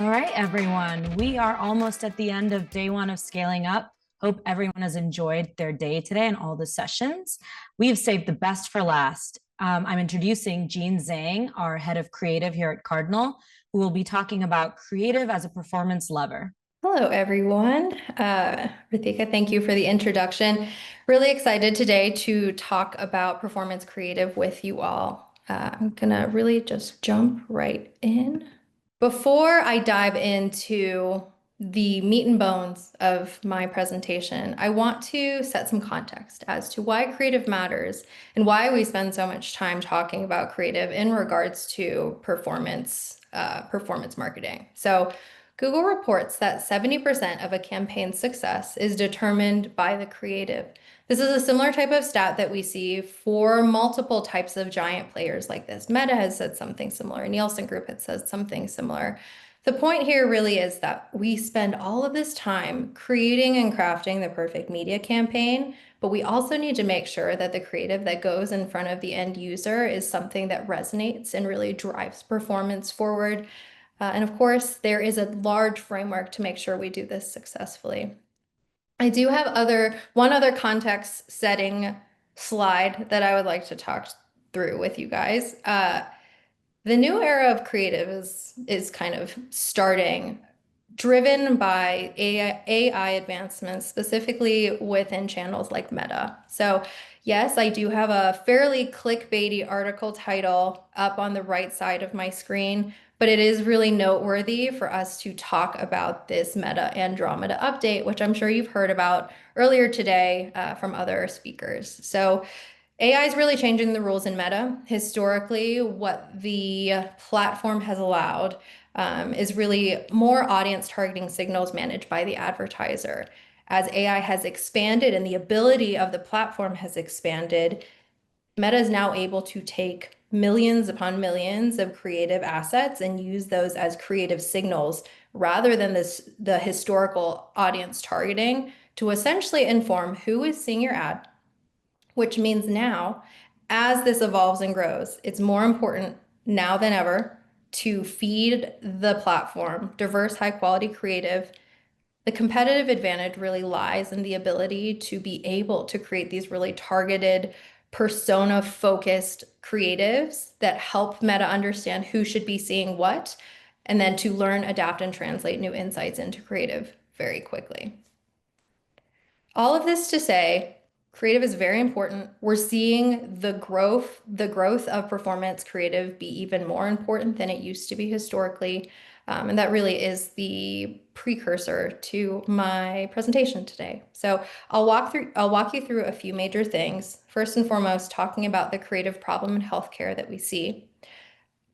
All right, everyone. We are almost at the end of day one of scaling up. Hope everyone has enjoyed their day today and all the sessions. We have saved the best for last. I'm introducing Zhang, our head of creative here at Cardinal, who will be talking about creative as a performance lever. Hello, everyone. Rithika, thank you for the introduction. Really excited today to talk about performance creative with you all. I'm gonna really just jump right in. Before I dive into the meat and bones of my presentation, I want to set some context as to why creative matters and why we spend so much time talking about creative in regards to performance marketing. So Google reports that 70% of a campaign's success is determined by the creative. This is a similar type of stat that we see for multiple types of giant players like this. Meta has said something similar. Nielsen Group had said something similar. The point here really is that we spend all of this time creating and crafting the perfect media campaign, but we also need to make sure that the creative that goes in front of the end user is something that resonates and really drives performance forward. And of course, there is a large framework to make sure we do this successfully. I do have one other context setting slide that I would like to talk through with you guys. The new era of creative is kind of starting, driven by AI advancements, specifically within channels like Meta. So yes, I do have a fairly clickbaity article title up on the right side of my screen, but it is really noteworthy for us to talk about this Meta Andromeda update, which I'm sure you've heard about earlier today from other speakers. So AI is really changing the rules in Meta. Historically, what the platform has allowed is really more audience targeting signals managed by the advertiser. As AI has expanded and the ability of the platform has expanded, Meta is now able to take millions upon millions of creative assets and use those as creative signals rather than the historical audience targeting to essentially inform who is seeing your ad, which means now, as this evolves and grows, it's more important now than ever to feed the platform diverse, high quality creative. The competitive advantage really lies in the ability to be able to create these really targeted, persona focused creatives that help Meta understand who should be seeing what, and then to learn, adapt, and translate new insights into creative very quickly. All of this to say, creative is very important. We're seeing the growth of performance creative be even more important than it used to be historically. And that really is the precursor to my presentation today. So I'll walk you through a few major things. First and foremost, talking about the creative problem in healthcare that we see.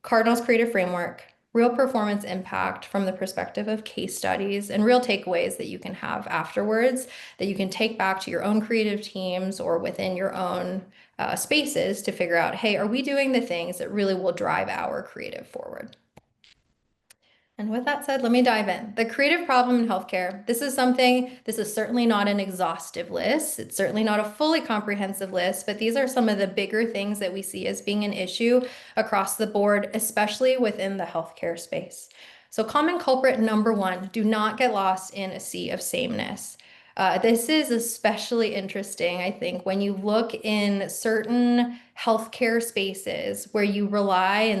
Cardinal's creative framework, real performance impact from the perspective of case studies, and real takeaways that you can have afterwards that you can take back to your own creative teams or within your own spaces to figure out, hey, are we doing the things that really will drive our creative forward? And with that said, let me dive in. The creative problem in healthcare. This is certainly not an exhaustive list. It's certainly not a fully comprehensive list, but these are some of the bigger things that we see as being an issue across the board, especially within the healthcare space. So common culprit number one, do not get lost in a sea of sameness. This is especially interesting, I think, when you look in certain healthcare spaces where you rely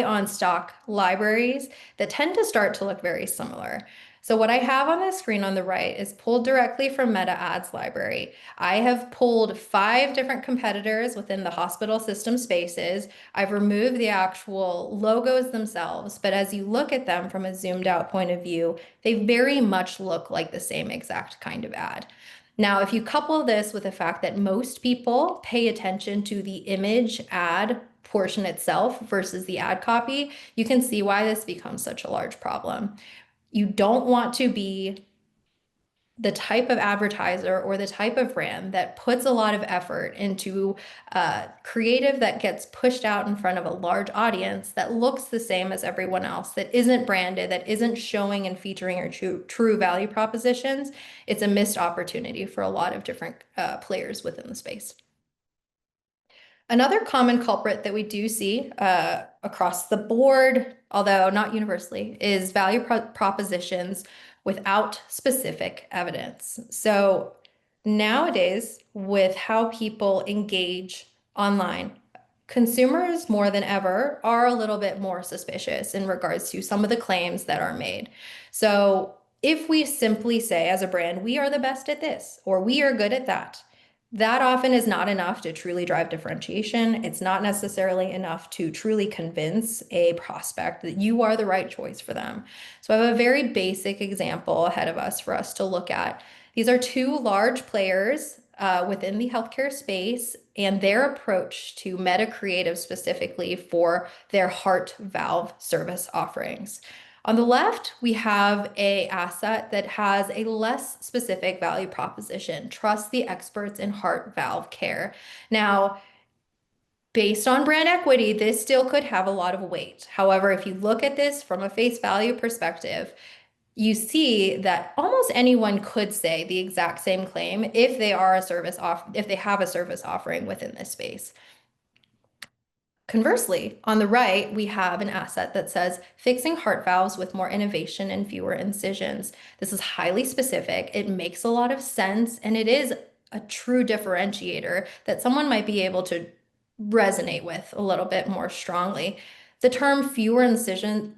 on stock libraries that tend to start to look very similar. So what I have on the screen on the right is pulled directly from Meta Ads library. I have pulled 5 different competitors within the hospital system spaces. I've removed the actual logos themselves, but as you look at them from a zoomed out point of view, they very much look like the same exact kind of ad. Now, if you couple this with the fact that most people pay attention to the image ad portion itself versus the ad copy, you can see why this becomes such a large problem. You don't want to be the type of advertiser or the type of brand that puts a lot of effort into creative that gets pushed out in front of a large audience that looks the same as everyone else, that isn't branded, that isn't showing and featuring your true value propositions. It's a missed opportunity for a lot of different players within the space. Another common culprit that we do see across the board although not universally, is value propositions without specific evidence. So nowadays, with how people engage online, consumers more than ever are a little bit more suspicious in regards to some of the claims that are made. So if we simply say as a brand, we are the best at this, or we are good at that, that often is not enough to truly drive differentiation. It's not necessarily enough to truly convince a prospect that you are the right choice for them. So I have a very basic example ahead of us for us to look at. These are two large players within the healthcare space and their approach to meta creative specifically for their heart valve service offerings. On the left, we have a asset that has a less specific value proposition. Trust the experts in heart valve care. Now, based on brand equity, this still could have a lot of weight. However, if you look at this from a face value perspective, you see that almost anyone could say the exact same claim if they are a service if they have a service offering within this space. Conversely, on the right, we have an asset that says fixing heart valves with more innovation and fewer incisions. This is highly specific. It makes a lot of sense, and it is a true differentiator that someone might be able to resonate with a little bit more strongly. The term fewer incisions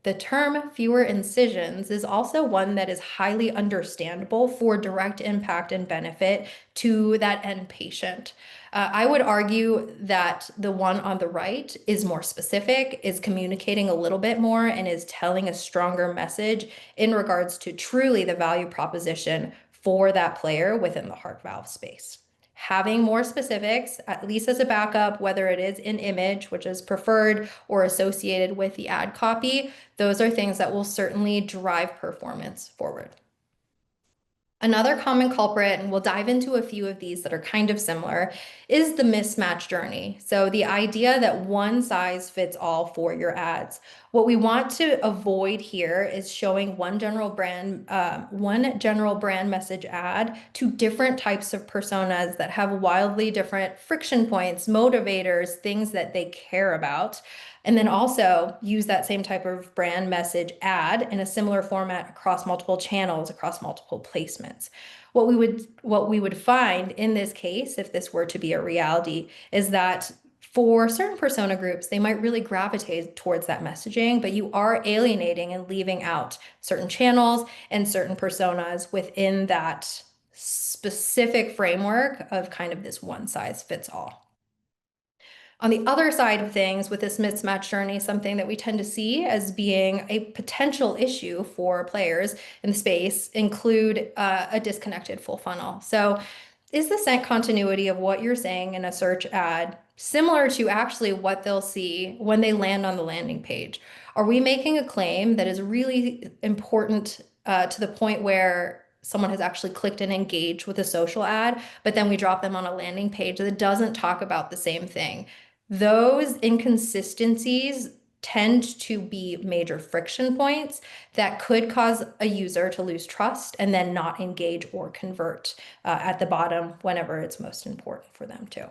the term fewer incisions is also one that is highly understandable for direct impact and benefit to that end patient. I would argue that the one on the right is more specific, is communicating a little bit more, and is telling a stronger message in regards to truly the value proposition for that player within the heart valve space. Having more specifics, at least as a backup, whether it is in image, which is preferred, or associated with the ad copy, those are things that will certainly drive performance forward. Another common culprit, and we'll dive into a few of these that are kind of similar, is the mismatch journey. So the idea that one size fits all for your ads. What we want to avoid here is showing one general brand message ad to different types of personas that have wildly different friction points, motivators, things that they care about. And then also use that same type of brand message ad in a similar format across multiple channels, across multiple placements. What we would find in this case, if this were to be a reality, is that for certain persona groups, they might really gravitate towards that messaging, but you are alienating and leaving out certain channels and certain personas within that specific framework of kind of this one size fits all. On the other side of things, with this mismatch journey, something that we tend to see as being a potential issue for players in the space include a disconnected full funnel. So is the scent continuity of what you're saying in a search ad similar to actually what they'll see when they land on the landing page? Are we making a claim that is really important to the point where someone has actually clicked and engaged with a social ad, but then we drop them on a landing page that doesn't talk about the same thing? Those inconsistencies tend to be major friction points that could cause a user to lose trust and then not engage or convert at the bottom whenever it's most important for them to.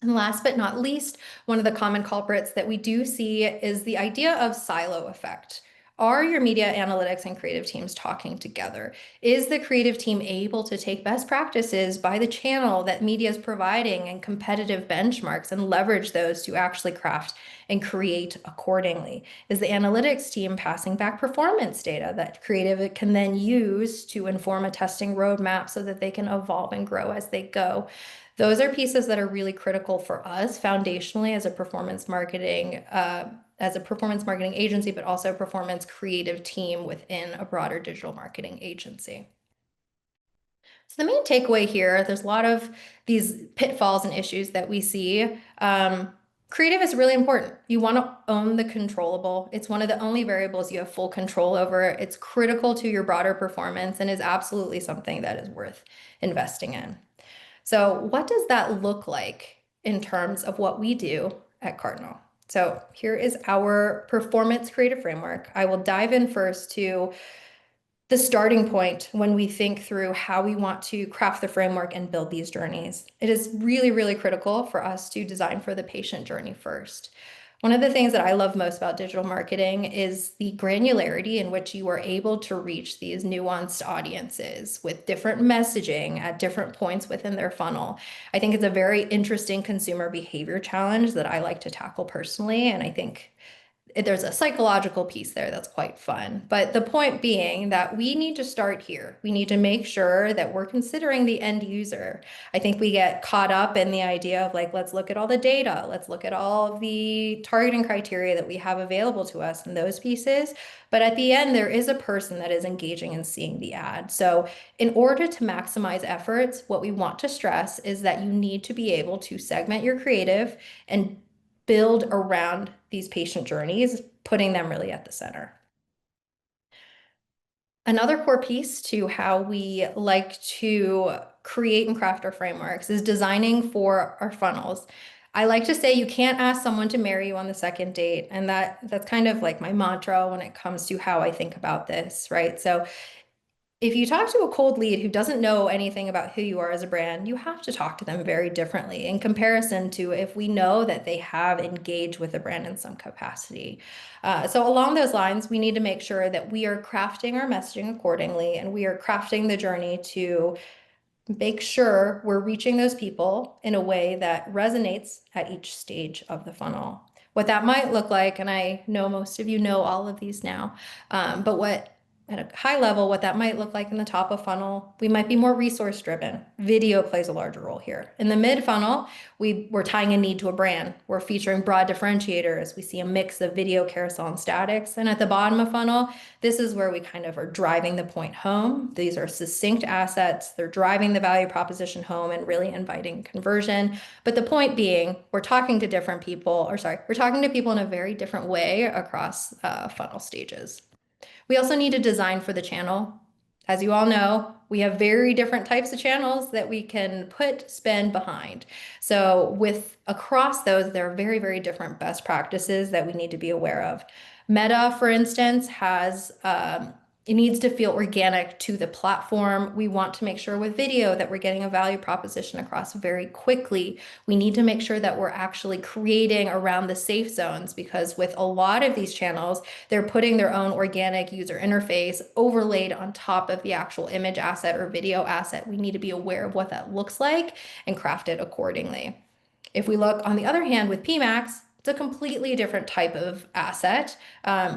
And last but not least, one of the common culprits that we do see is the idea of silo effect. Are your media analytics and creative teams talking together? Is the creative team able to take best practices by the channel that media is providing and competitive benchmarks and leverage those to actually craft and create accordingly? Is the analytics team passing back performance data that creative can then use to inform a testing roadmap so that they can evolve and grow as they go? Those are pieces that are really critical for us foundationally as a performance marketing agency, but also a performance creative team within a broader digital marketing agency. So the main takeaway here, there's a lot of these pitfalls and issues that we see. Creative is really important. You want to own the controllable. It's one of the only variables you have full control over. It's critical to your broader performance and is absolutely something that is worth investing in. So what does that look like in terms of what we do at Cardinal? So here is our performance creative framework. I will dive in first to the starting point when we think through how we want to craft the framework and build these journeys. It is really, really critical for us to design for the patient journey first. One of the things that I love most about digital marketing is the granularity in which you are able to reach these nuanced audiences with different messaging at different points within their funnel. I think it's a very interesting consumer behavior challenge that I like to tackle personally, and I think there's a psychological piece there that's quite fun. But the point being that we need to start here. We need to make sure that we're considering the end user. I think we get caught up in the idea of like, let's look at all the data, let's look at all of the targeting criteria that we have available to us and those pieces. But at the end, there is a person that is engaging and seeing the ad. So, in order to maximize efforts, what we want to stress is that you need to be able to segment your creative and build around these patient journeys, putting them really at the center. Another core piece to how we like to create and craft our frameworks is designing for our funnels. I like to say you can't ask someone to marry you on the second date, and that's kind of like my mantra when it comes to how I think about this, right? So if you talk to a cold lead who doesn't know anything about who you are as a brand, you have to talk to them very differently in comparison to if we know that they have engaged with the brand in some capacity. So along those lines, we need to make sure that we are crafting our messaging accordingly and we are crafting the journey to make sure we're reaching those people in a way that resonates at each stage of the funnel. What that might look like, and I know most of you know all of these now, but what at a high level, what that might look like in the top of funnel, we might be more resource driven. Video plays a larger role here. In the mid funnel, we're tying a need to a brand. We're featuring broad differentiators. We see a mix of video, carousel, and statics. And at the bottom of funnel, this is where we kind of are driving the point home. These are succinct assets. They're driving the value proposition home and really inviting conversion. But the point being, we're talking to different people, or sorry, we're talking to people in a very different way across funnel stages. We also need to design for the channel. As you all know, we have very different types of channels that we can put spend behind. So with across those, there are very, very different best practices that we need to be aware of. Meta, for instance, has it needs to feel organic to the platform. We want to make sure with video that we're getting a value proposition across very quickly. We need to make sure that we're actually creating around the safe zones because with a lot of these channels, they're putting their own organic user interface overlaid on top of the actual image asset or video asset. We need to be aware of what that looks like and craft it accordingly. If we look on the other hand with PMAX, it's a completely different type of asset.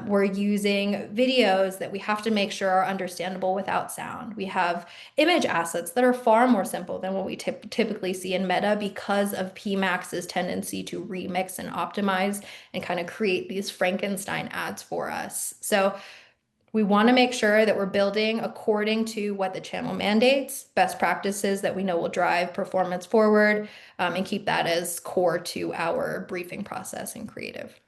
We're using videos that we have to make sure are understandable without sound. We have image assets that are far more simple than what we typically see in Meta because of PMAX's tendency to remix and optimize and kind of create these Frankenstein ads for us. So we want to make sure that we're building according to what the channel mandates, best practices that we know will drive performance forward, and keep that as core to our briefing process and creative.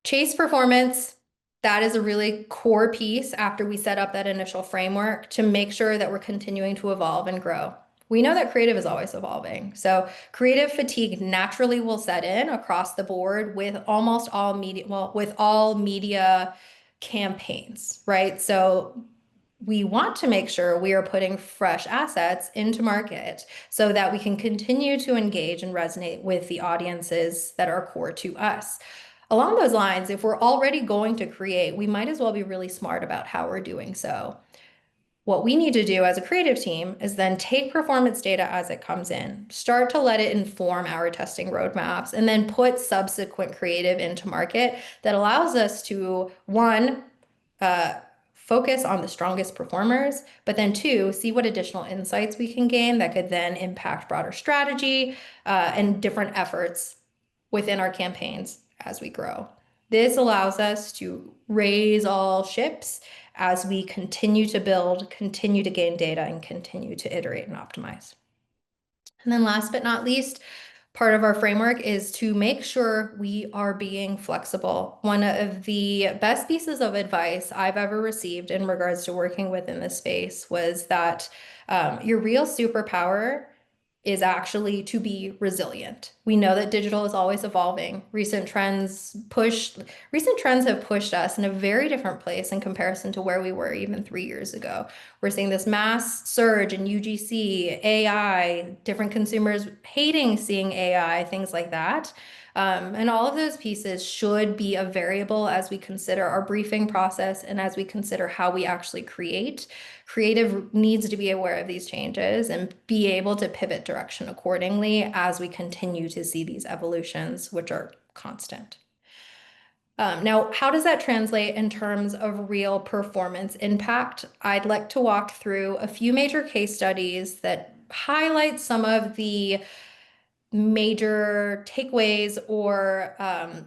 Chase performance, that is a really core piece after we set up that initial framework to make sure that we're continuing to evolve and grow. We know that creative is always evolving. So creative fatigue naturally will set in across the board with almost all media, well, with all media campaigns, right? So we want to make sure we are putting fresh assets into market so that we can continue to engage and resonate with the audiences that are core to us. Along those lines, if we're already going to create, we might as well be really smart about how we're doing so. What we need to do as a creative team is then take performance data as it comes in, start to let it inform our testing roadmaps, and then put subsequent creative into market that allows us to, one, uh, focus on the strongest performers, but then two, see what additional insights we can gain that could then impact broader strategy and different efforts within our campaigns as we grow. This allows us to raise all ships as we continue to build, continue to gain data, and continue to iterate and optimize. And then last but not least, part of our framework is to make sure we are being flexible. One of the best pieces of advice I've ever received in regards to working within this space was that your real superpower is actually to be resilient. We know that digital is always evolving. Recent trends have pushed us in a very different place in comparison to where we were even 3 years ago. We're seeing this mass surge in UGC, AI, different consumers hating seeing AI, things like that. And all of those pieces should be a variable as we consider our briefing process and as we consider how we actually create. Creative needs to be aware of these changes and be able to pivot direction accordingly as we continue to see these evolutions, which are constant. Now, how does that translate in terms of real performance impact? I'd like to walk through a few major case studies that highlight some of the major takeaways or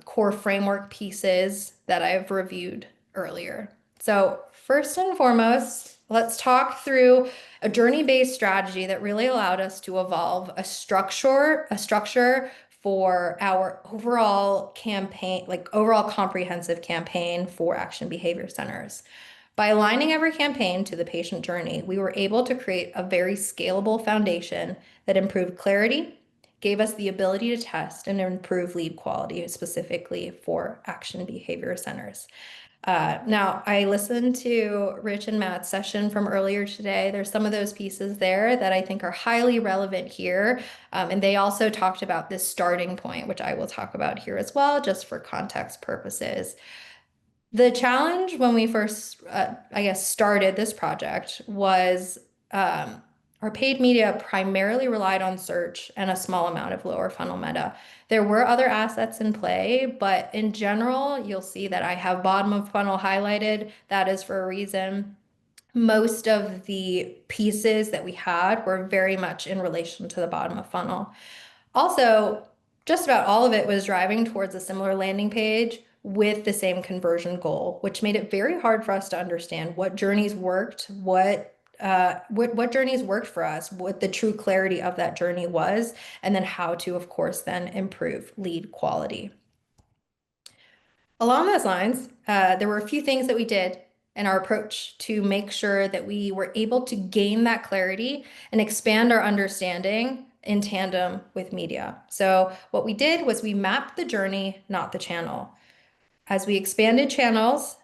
core framework pieces that I've reviewed earlier. So first and foremost, let's talk through a journey-based strategy that really allowed us to evolve a structure for our overall campaign, like overall comprehensive campaign for action behavior centers. By aligning every campaign to the patient journey, we were able to create a very scalable foundation that improved clarity, gave us the ability to test and improve lead quality specifically for action behavior centers. Now, I listened to Rich and Matt's session from earlier today. There's some of those pieces there that I think are highly relevant here. And they also talked about this starting point, which I will talk about here as well, just for context purposes. The challenge when we first, I guess, started this project was our paid media primarily relied on search and a small amount of lower funnel meta. There were other assets in play, but in general, you'll see that I have bottom of funnel highlighted. That is for a reason. Most of the pieces that we had were very much in relation to the bottom of funnel. Also, just about all of it was driving towards a similar landing page with the same conversion goal, which made it very hard for us to understand what journeys worked, what journeys worked for us, what the true clarity of that journey was, and then how to, of course, then improve lead quality. Along those lines, there were a few things that we did in our approach to make sure that we were able to gain that clarity and expand our understanding in tandem with media. So what we did was we mapped the journey, not the channel. As we expanded channels,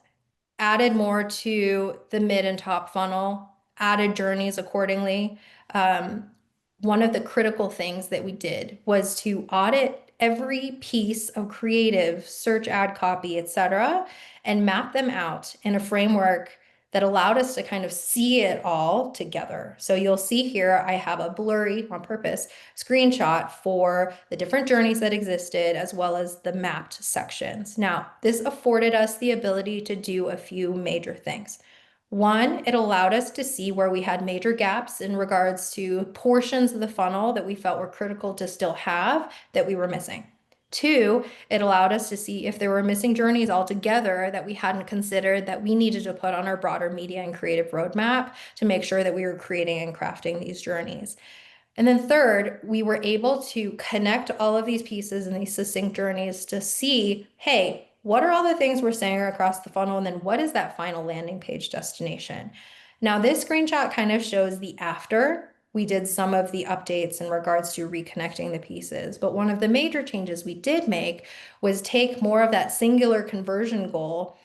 added more to the mid and top funnel, added journeys accordingly. One of the critical things that we did was to audit every piece of creative, search ad copy, etc., and map them out in a framework that allowed us to kind of see it all together. So you'll see here, I have a blurry, on purpose, screenshot for the different journeys that existed, as well as the mapped sections. Now, this afforded us the ability to do a few major things. One, it allowed us to see where we had major gaps in regards to portions of the funnel that we felt were critical to still have that we were missing. Two, it allowed us to see if there were missing journeys altogether that we hadn't considered that we needed to put on our broader media and creative roadmap to make sure that we were creating and crafting these journeys. And then third, we were able to connect all of these pieces and these succinct journeys to see, hey, what are all the things we're saying across the funnel? And then what is that final landing page destination? Now, this screenshot kind of shows the after we did some of the updates in regards to reconnecting the pieces. But one of the major changes we did make was take more of that singular conversion goal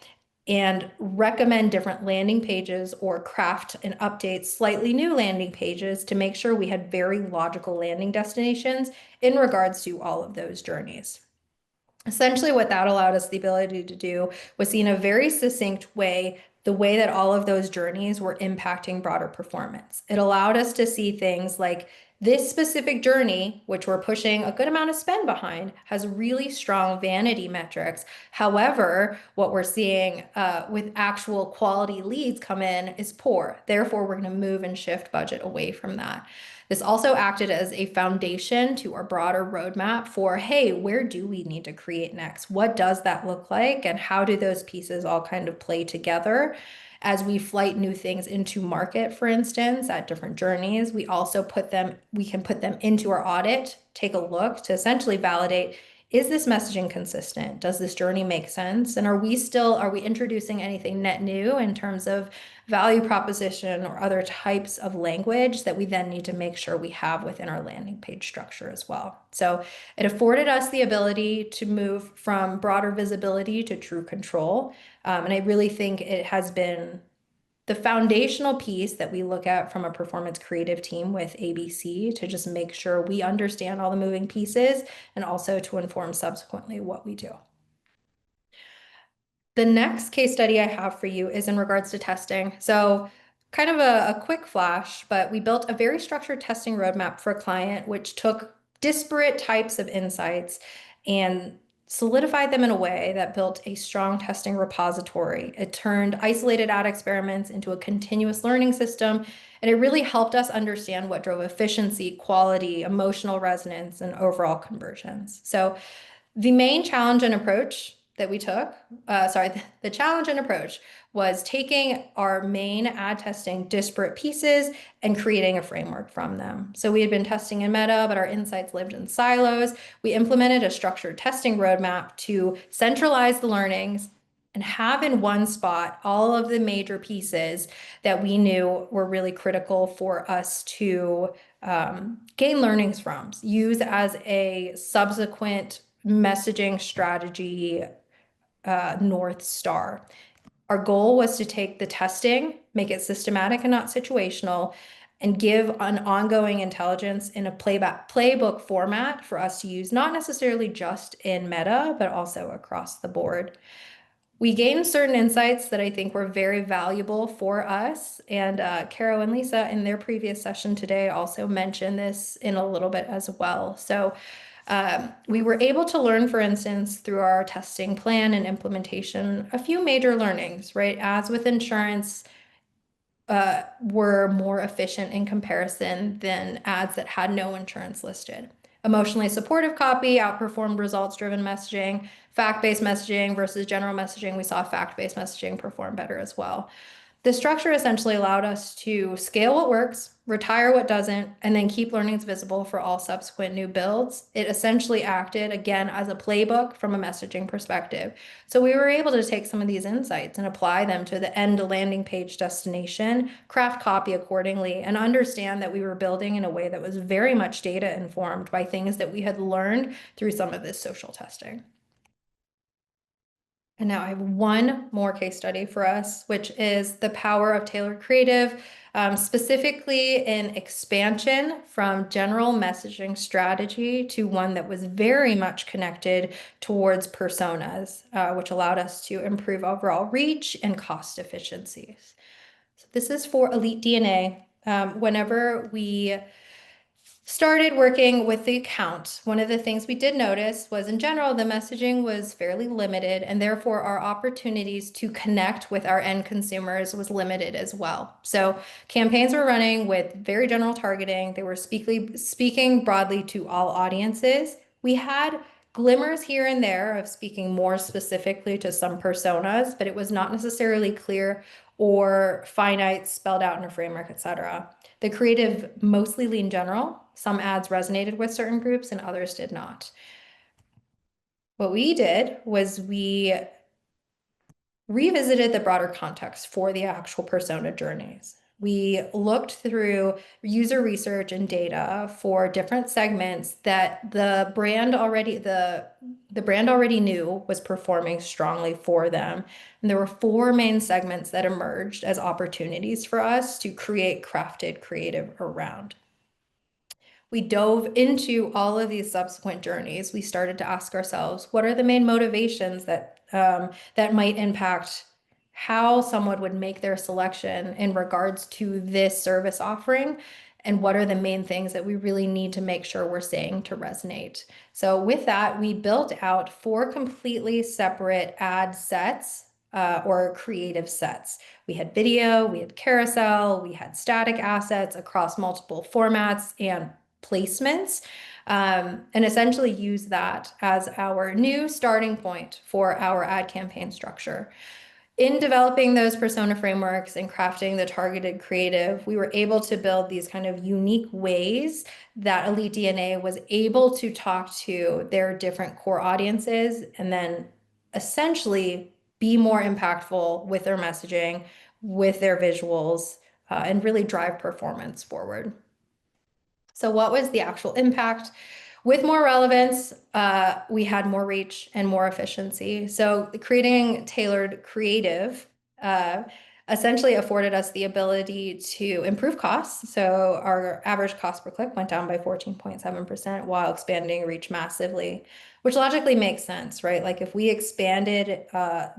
and recommend different landing pages or craft and update slightly new landing pages to make sure we had very logical landing destinations in regards to all of those journeys. Essentially, what that allowed us the ability to do was see in a very succinct way the way that all of those journeys were impacting broader performance. It allowed us to see things like this specific journey, which we're pushing a good amount of spend behind, has really strong vanity metrics. However, what we're seeing with actual quality leads come in is poor. Therefore, we're going to move and shift budget away from that. This also acted as a foundation to our broader roadmap for, hey, where do we need to create next? What does that look like? And how do those pieces all kind of play together? As we flight new things into market, for instance, at different journeys, we can put them into our audit, take a look to essentially validate, is this messaging consistent? Does this journey make sense? And are we introducing anything net new in terms of value proposition or other types of language that we then need to make sure we have within our landing page structure as well? So it afforded us the ability to move from broader visibility to true control. And I really think it has been the foundational piece that we look at from a performance creative team with ABC to just make sure we understand all the moving pieces and also to inform subsequently what we do. The next case study I have for you is in regards to testing. So kind of a quick flash, but we built a very structured testing roadmap for a client, which took disparate types of insights and solidified them in a way that built a strong testing repository. It turned isolated ad experiments into a continuous learning system, and it really helped us understand what drove efficiency, quality, emotional resonance, and overall conversions. So the main challenge and approach that we took, the challenge and approach was taking our main ad testing disparate pieces and creating a framework from them. So we had been testing in Meta, but our insights lived in silos. We implemented a structured testing roadmap to centralize the learnings and have in one spot all of the major pieces that we knew were really critical for us to gain learnings from, use as a subsequent messaging strategy North Star. Our goal was to take the testing, make it systematic and not situational, and give an ongoing intelligence in a playbook format for us to use, not necessarily just in Meta, but also across the board. We gained certain insights that I think were very valuable for us. And Caro and Lisa in their previous session today also mentioned this in a little bit as well. So we were able to learn, for instance, through our testing plan and implementation, a few major learnings, right? As with insurance, were more efficient in comparison than ads that had no insurance listed. Emotionally supportive copy outperformed results-driven messaging. Fact-based messaging versus general messaging, we saw fact-based messaging perform better as well. The structure essentially allowed us to scale what works, retire what doesn't, and then keep learnings visible for all subsequent new builds. It essentially acted, again, as a playbook from a messaging perspective. So we were able to take some of these insights and apply them to the end landing page destination, craft copy accordingly, and understand that we were building in a way that was very much data informed by things that we had learned through some of this social testing. And now I have one more case study for us, which is the power of tailored creative, specifically in expansion from general messaging strategy to one that was very much connected towards personas, which allowed us to improve overall reach and cost efficiencies. So this is for Elite DNA. Whenever we started working with the account, one of the things we did notice was in general, the messaging was fairly limited, and therefore our opportunities to connect with our end consumers was limited as well. So campaigns were running with very general targeting. They were speaking broadly to all audiences. We had glimmers here and there of speaking more specifically to some personas, but it was not necessarily clear or finite, spelled out in a framework, etc. The creative mostly leaned general. Some ads resonated with certain groups and others did not. What we did was we revisited the broader context for the actual persona journeys. We looked through user research and data for different segments that the brand already knew was performing strongly for them. And there were 4 main segments that emerged as opportunities for us to create crafted creative around. We dove into all of these subsequent journeys. We started to ask ourselves, what are the main motivations that that might impact how someone would make their selection in regards to this service offering? And what are the main things that we really need to make sure we're saying to resonate? So with that, we built out 4 completely separate ad sets or creative sets. We had video, we had carousel, we had static assets across multiple formats and placements, and essentially use that as our new starting point for our ad campaign structure. In developing those persona frameworks and crafting the targeted creative, we were able to build these kind of unique ways that Elite DNA was able to talk to their different core audiences and then essentially be more impactful with their messaging, with their visuals, and really drive performance forward. So, what was the actual impact? With more relevance, we had more reach and more efficiency. So creating tailored creative uh, essentially afforded us the ability to improve costs. So our average cost per click went down by 14.7% while expanding reach massively, which logically makes sense, right? Like if we expanded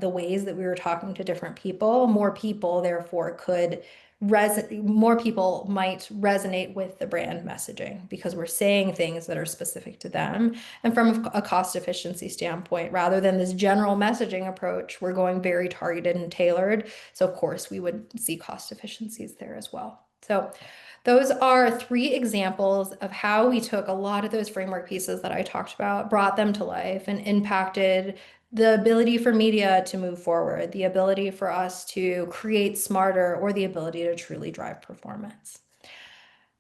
the ways that we were talking to different people, more people therefore could more people might resonate with the brand messaging because we're saying things that are specific to them. And from a cost efficiency standpoint, rather than this general messaging approach, we're going very targeted and tailored. So of course we would see cost efficiencies there as well. So those are three examples of how we took a lot of those framework pieces that I talked about, brought them to life, and impacted the ability for media to move forward, the ability for us to create smarter, or the ability to truly drive performance.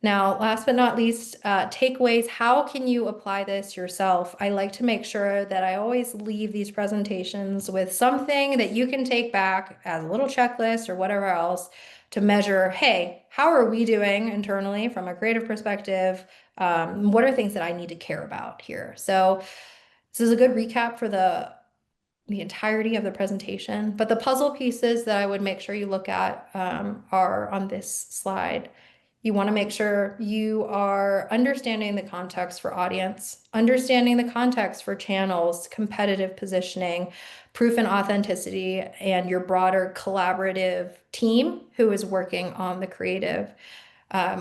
Now, last but not least, takeaways. How can you apply this yourself? I like to make sure that I always leave these presentations with something that you can take back as a little checklist or whatever else to measure, hey, how are we doing internally from a creative perspective? What are things that I need to care about here? So this is a good recap for the entirety of the presentation, but the puzzle pieces that I would make sure you look at are on this slide. You want to make sure you are understanding the context for audience, understanding the context for channels, competitive positioning, proof and authenticity, and your broader collaborative team who is working on the creative.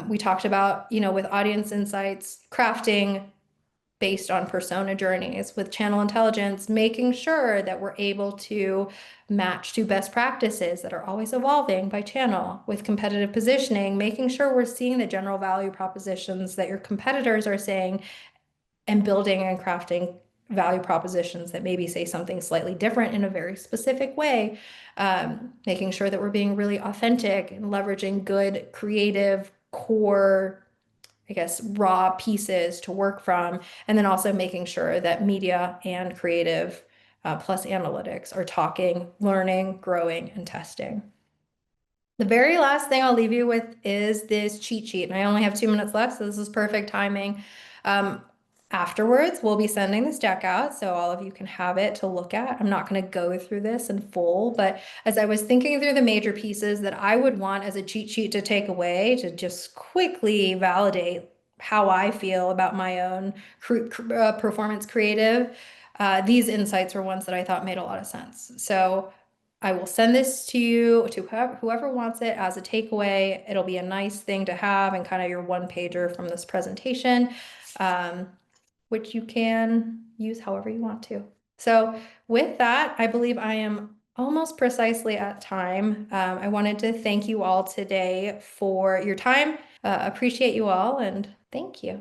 We talked about, with audience insights, crafting based on persona journeys with channel intelligence, making sure that we're able to match to best practices that are always evolving by channel with competitive positioning, making sure we're seeing the general value propositions that your competitors are saying and building and crafting value propositions that maybe say something slightly different in a very specific way, making sure that we're being really authentic and leveraging good creative core, I guess, raw pieces to work from, and then also making sure that media and creative plus analytics are talking, learning, growing, and testing. The very last thing I'll leave you with is this cheat sheet, and I only have 2 minutes left, so this is perfect timing. Afterwards, we'll be sending this deck out so all of you can have it to look at. I'm not going to go through this in full, but as I was thinking through the major pieces that I would want as a cheat sheet to take away to just quickly validate how I feel about my own performance creative, these insights were ones that I thought made a lot of sense. So I will send this to you, to whoever wants it as a takeaway. It'll be a nice thing to have and kind of your one pager from this presentation. Which you can use however you want to. So with that, I believe I am almost precisely at time. I wanted to thank you all today for your time. Appreciate you all, and thank you.